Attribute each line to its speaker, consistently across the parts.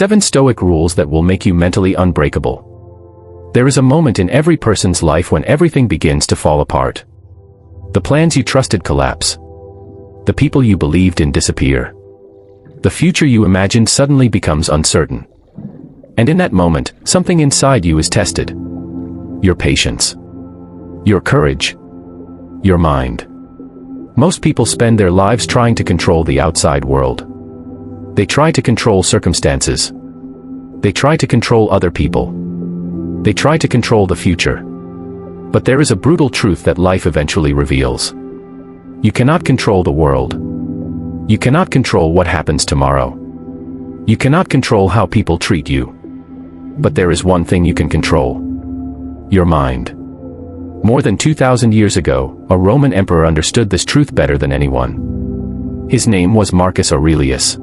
Speaker 1: 7 Stoic rules that will make you mentally unbreakable. There is a moment in every person's life when everything begins to fall apart. The plans you trusted collapse. The people you believed in disappear. The future you imagined suddenly becomes uncertain. And in that moment, something inside you is tested. Your patience. Your courage. Your mind. Most people spend their lives trying to control the outside world. They try to control circumstances. They try to control other people. They try to control the future. But there is a brutal truth that life eventually reveals. You cannot control the world. You cannot control what happens tomorrow. You cannot control how people treat you. But there is one thing you can control. Your mind. More than 2,000 years ago, a Roman emperor understood this truth better than anyone. His name was Marcus Aurelius.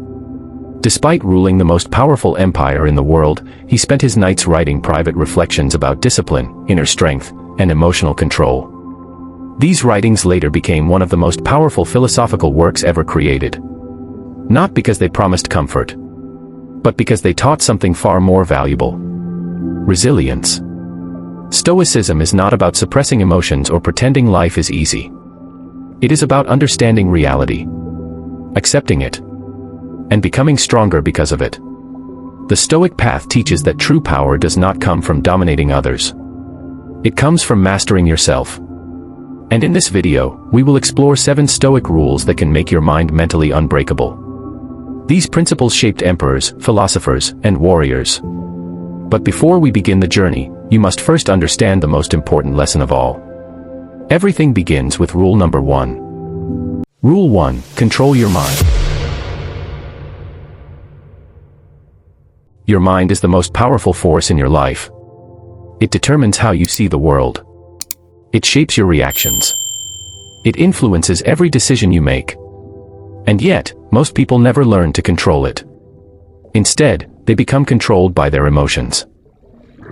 Speaker 1: Despite ruling the most powerful empire in the world, he spent his nights writing private reflections about discipline, inner strength, and emotional control. These writings later became one of the most powerful philosophical works ever created. Not because they promised comfort, but because they taught something far more valuable. Resilience. Stoicism is not about suppressing emotions or pretending life is easy. It is about understanding reality, accepting it, and becoming stronger because of it. The Stoic path teaches that true power does not come from dominating others. It comes from mastering yourself. And in this video, we will explore 7 Stoic rules that can make your mind mentally unbreakable. These principles shaped emperors, philosophers, and warriors. But before we begin the journey, you must first understand the most important lesson of all. Everything begins with rule number 1. Rule 1. Control your mind. Your mind is the most powerful force in your life. It determines how you see the world. It shapes your reactions. It influences every decision you make. And yet, most people never learn to control it. Instead, they become controlled by their emotions.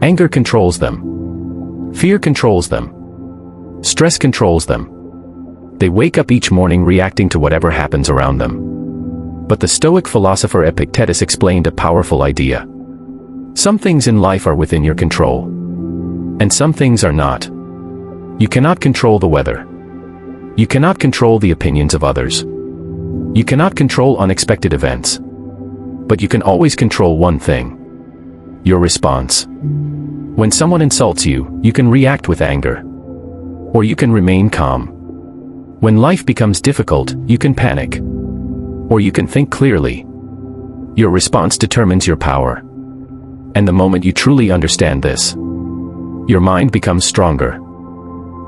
Speaker 1: Anger controls them. Fear controls them. Stress controls them. They wake up each morning reacting to whatever happens around them. But the Stoic philosopher Epictetus explained a powerful idea. Some things in life are within your control. And some things are not. You cannot control the weather. You cannot control the opinions of others. You cannot control unexpected events. But you can always control one thing. Your response. When someone insults you, you can react with anger. Or you can remain calm. When life becomes difficult, you can panic. Or you can think clearly. Your response determines your power. And the moment you truly understand this, your mind becomes stronger.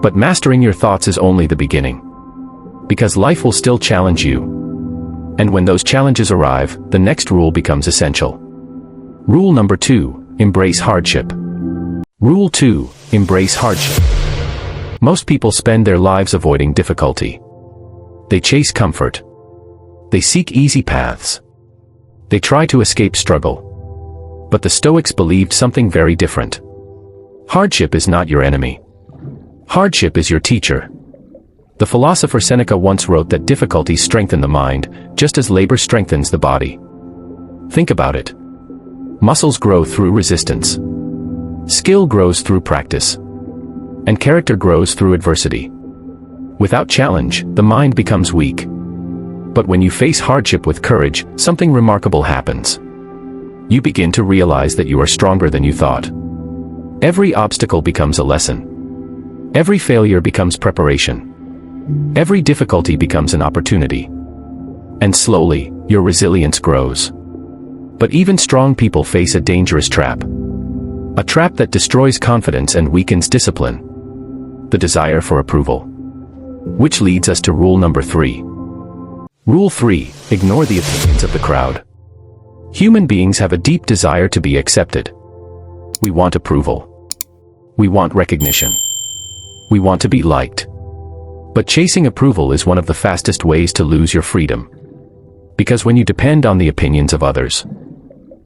Speaker 1: But mastering your thoughts is only the beginning. Because life will still challenge you. And when those challenges arrive, the next rule becomes essential. Rule number 2, embrace hardship. Rule 2, embrace hardship. Most people spend their lives avoiding difficulty. They chase comfort. They seek easy paths. They try to escape struggle. But the Stoics believed something very different. Hardship is not your enemy. Hardship is your teacher. The philosopher Seneca once wrote that difficulties strengthen the mind, just as labor strengthens the body. Think about it. Muscles grow through resistance. Skill grows through practice. And character grows through adversity. Without challenge, the mind becomes weak. But when you face hardship with courage, something remarkable happens. You begin to realize that you are stronger than you thought. Every obstacle becomes a lesson. Every failure becomes preparation. Every difficulty becomes an opportunity. And slowly, your resilience grows. But even strong people face a dangerous trap. A trap that destroys confidence and weakens discipline. The desire for approval. Which leads us to rule number 3. Rule 3, ignore the opinions of the crowd. Human beings have a deep desire to be accepted. We want approval. We want recognition. We want to be liked. But chasing approval is one of the fastest ways to lose your freedom. Because when you depend on the opinions of others,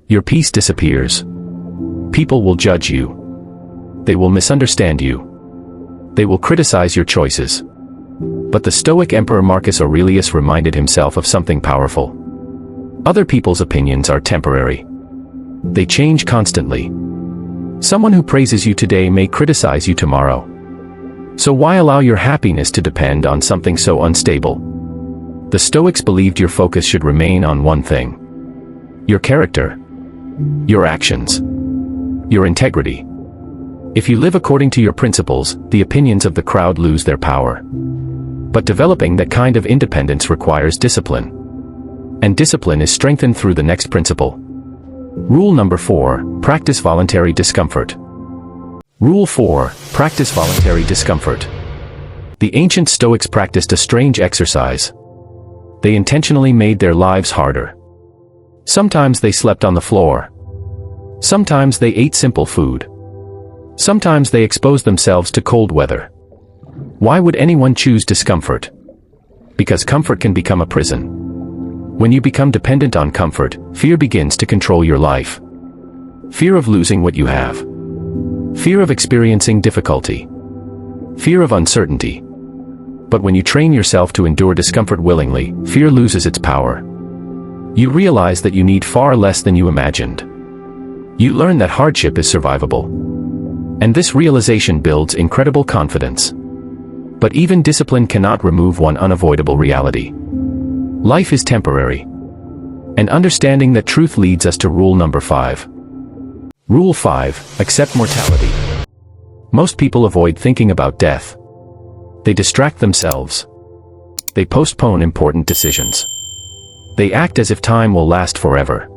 Speaker 1: your peace disappears. People will judge you. They will misunderstand you. They will criticize your choices. But the Stoic Emperor Marcus Aurelius reminded himself of something powerful. Other people's opinions are temporary. They change constantly. Someone who praises you today may criticize you tomorrow. So why allow your happiness to depend on something so unstable? The Stoics believed your focus should remain on one thing: your character, your actions, your integrity. If you live according to your principles, the opinions of the crowd lose their power. But developing that kind of independence requires discipline. And discipline is strengthened through the next principle. Rule number 4, practice voluntary discomfort. Rule 4, practice voluntary discomfort. The ancient Stoics practiced a strange exercise. They intentionally made their lives harder. Sometimes they slept on the floor. Sometimes they ate simple food. Sometimes they exposed themselves to cold weather. Why would anyone choose discomfort? Because comfort can become a prison. When you become dependent on comfort, fear begins to control your life. Fear of losing what you have. Fear of experiencing difficulty. Fear of uncertainty. But when you train yourself to endure discomfort willingly, fear loses its power. You realize that you need far less than you imagined. You learn that hardship is survivable. And this realization builds incredible confidence. But even discipline cannot remove one unavoidable reality. Life is temporary. And understanding that truth leads us to rule number 5. Rule 5, accept mortality. Most people avoid thinking about death. They distract themselves. They postpone important decisions. They act as if time will last forever.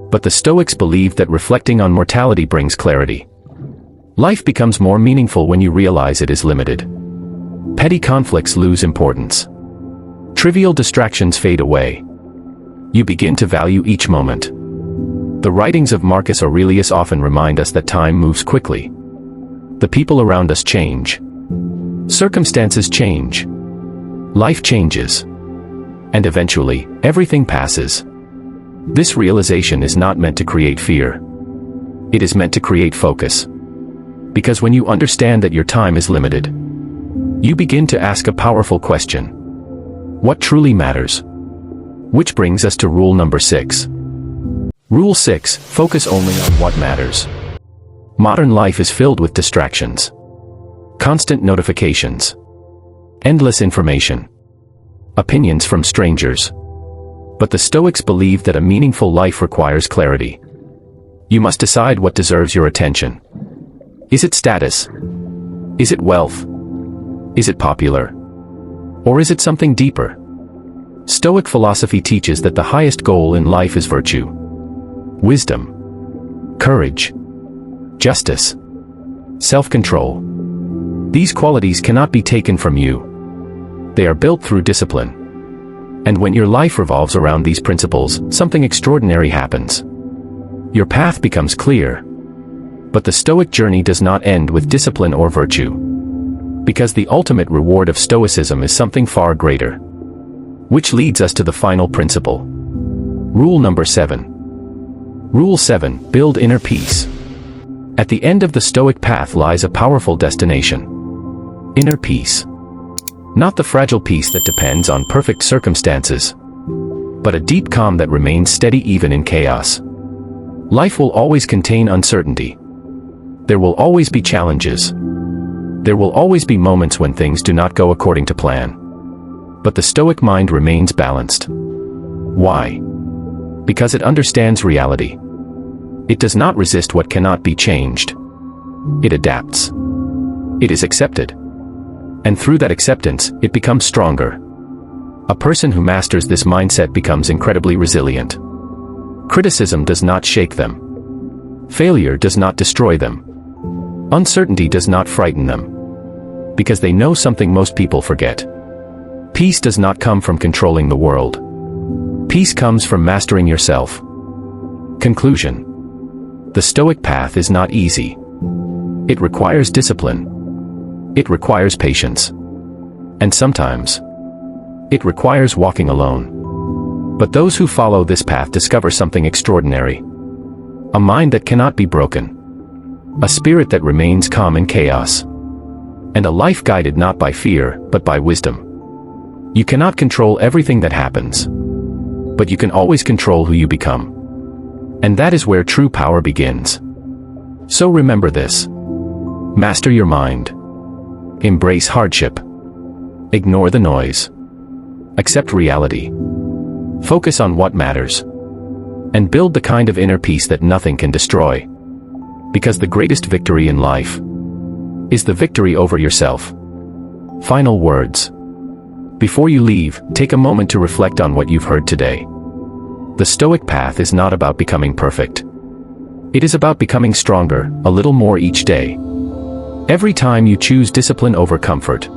Speaker 1: But the Stoics believed that reflecting on mortality brings clarity. Life becomes more meaningful when you realize it is limited. Petty conflicts lose importance. Trivial distractions fade away. You begin to value each moment. The writings of Marcus Aurelius often remind us that time moves quickly. The people around us change. Circumstances change. Life changes. And eventually, everything passes. This realization is not meant to create fear. It is meant to create focus. Because when you understand that your time is limited, you begin to ask a powerful question. What truly matters? Which brings us to rule number 6. Rule 6, focus only on what matters. Modern life is filled with distractions. Constant notifications. Endless information. Opinions from strangers. But the Stoics believe that a meaningful life requires clarity. You must decide what deserves your attention. Is it status? Is it wealth? Is it popular? Or is it something deeper? Stoic philosophy teaches that the highest goal in life is virtue, wisdom, courage, justice, self-control. These qualities cannot be taken from you. They are built through discipline. And when your life revolves around these principles, something extraordinary happens. Your path becomes clear. But the Stoic journey does not end with discipline or virtue. Because the ultimate reward of Stoicism is something far greater. Which leads us to the final principle. Rule number 7. Rule 7, build inner peace. At the end of the Stoic path lies a powerful destination. Inner peace. Not the fragile peace that depends on perfect circumstances, but a deep calm that remains steady even in chaos. Life will always contain uncertainty. There will always be challenges. There will always be moments when things do not go according to plan. But the Stoic mind remains balanced. Why? Because it understands reality. It does not resist what cannot be changed. It adapts. It is accepted. And through that acceptance, it becomes stronger. A person who masters this mindset becomes incredibly resilient. Criticism does not shake them. Failure does not destroy them. Uncertainty does not frighten them. Because they know something most people forget. Peace does not come from controlling the world. Peace comes from mastering yourself. Conclusion. The Stoic path is not easy. It requires discipline. It requires patience. And sometimes, it requires walking alone. But those who follow this path discover something extraordinary. A mind that cannot be broken. A spirit that remains calm in chaos. And a life guided not by fear, but by wisdom. You cannot control everything that happens. But you can always control who you become. And that is where true power begins. So remember this. Master your mind. Embrace hardship. Ignore the noise. Accept reality. Focus on what matters. And build the kind of inner peace that nothing can destroy. Because the greatest victory in life is the victory over yourself. Final words. Before you leave, take a moment to reflect on what you've heard today. The Stoic path is not about becoming perfect. It is about becoming stronger, a little more each day. Every time you choose discipline over comfort.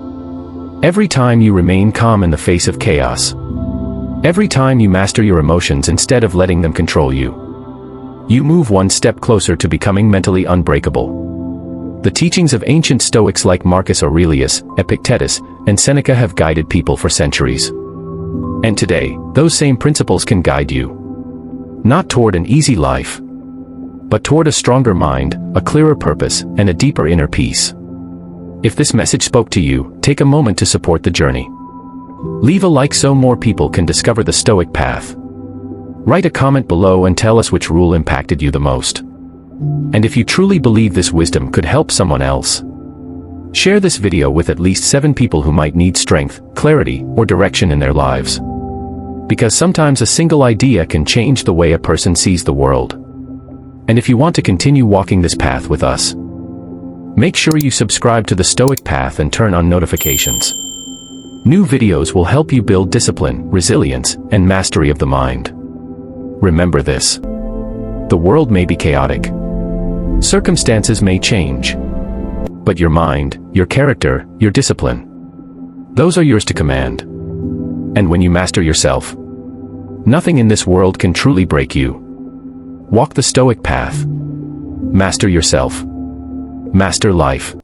Speaker 1: Every time you remain calm in the face of chaos. Every time you master your emotions instead of letting them control you. You move one step closer to becoming mentally unbreakable. The teachings of ancient Stoics like Marcus Aurelius, Epictetus, and Seneca have guided people for centuries. And today, those same principles can guide you. Not toward an easy life, but toward a stronger mind, a clearer purpose, and a deeper inner peace. If this message spoke to you, take a moment to support the journey. Leave a like so more people can discover the Stoic path. Write a comment below and tell us which rule impacted you the most. And if you truly believe this wisdom could help someone else, share this video with at least 7 people who might need strength, clarity, or direction in their lives. Because sometimes a single idea can change the way a person sees the world. And if you want to continue walking this path with us, make sure you subscribe to the Stoic path and turn on notifications. New videos will help you build discipline, resilience, and mastery of the mind. Remember this. The world may be chaotic. Circumstances may change. But your mind, your character, your discipline, those are yours to command. And when you master yourself, nothing in this world can truly break you. Walk the Stoic path. Master yourself. Master life.